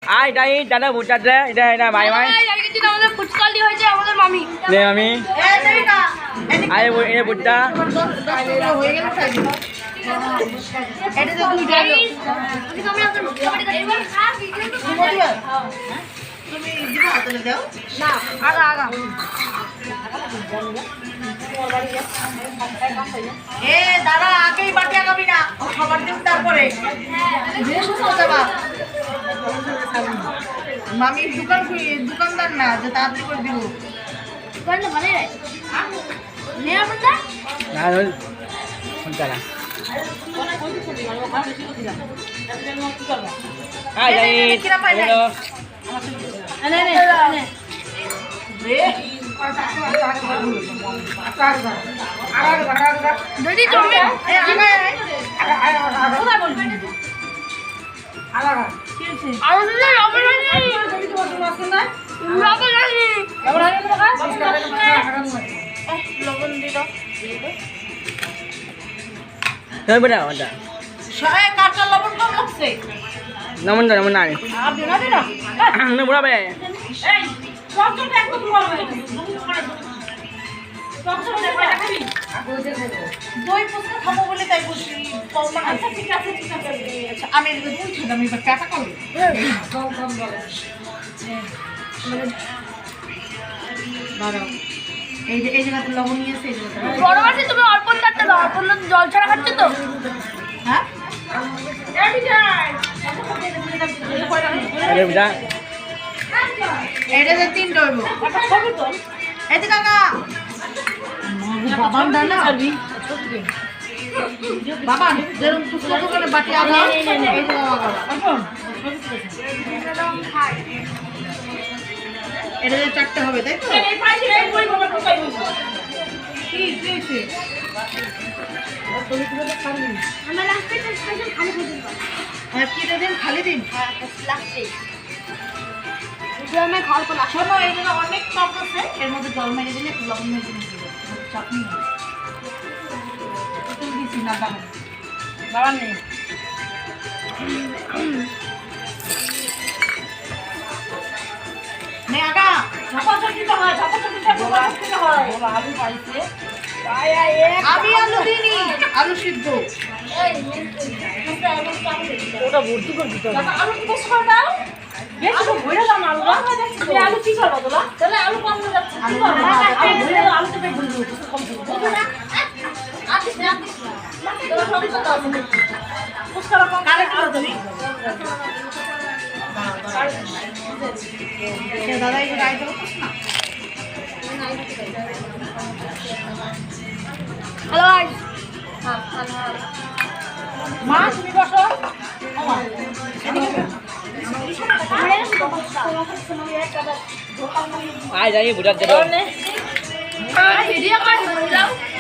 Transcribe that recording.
আয় তাই দাদা বুঝাতে এটা এটা ভাই ভাই আমাদের ফুচকালি হয়েছে আমাদের মামি নে মামি আয় এ বুঝটা হয়ে গেল এটা তো দুই ডাল তুমি দিবা হাতে দাও না আগা আগা এ দাদা আগেই বাটি আগাবি না ও খাবার দিন তারপরে মামি দোকানদার না যে তাড়াতাড়ি করে দিব দোকানটা ভালো রে নে আপনারা না কোনটা না আয় তাই নে নে নে যদি তুমি তুমি বড়া ওটা কাঁচা লবণ কম লাগছে নমন নমন না না বড়া বে দই ফুচকা খাবো বলে তাই বলছি আচ্ছা ঠিক আছে আচ্ছা আমি দই খেলাম আমি টাকা খাবো এই যে জায়গাতে লবণ নিয়েছে এই জায়গাতে বড় মাসে তুমি অল্প দাঁড়তে দাও অল্প জল ছাড়া খাচ্ছ তো হ্যাঁ আরে বুঝা এটা যে তিনটা হইব এই যে কাকা বাবা দাও না বাবা যেরকম ফুচকা দোকানে বাটি আধা এই যে বাবা এটা যে চারটে হবে তাই তো কি দিয়েছে আমার লাস্টে স্পেশাল খালি দিন হ্যাঁ কি দিন খালি দিন লাস্টে আমি খাওয়ার পর শোনো এই জন্য অনেক টক আছে এর মধ্যে জল মেরে দিলে একটু লবণ মেরে দিলে চাটনি তুমি দিছি না বাবা নেই নে আগা ঝাপা দিতে হয় আলু পাইছে আমি আলু দিইনি আলু সিদ্ধ ওটা ভর্তি করে দিতে হবে আলু বেশ করে দাও বেশ ভরে দাও আলু তুমি আলু কি করবা তোলা তাহলে আলু কম হয়ে যাচ্ছে আলু ভরে দাও আলু তো বেশ ভরে দাও কম করে না আতিস না তোরা সবই তো দাও ফুচকা কম কারে কি তুমি দাদা এই রাইতে বসছ না হ্যালো গাইস মা তুমি বসো আয় যাই বুঝাতে ভিডিও করে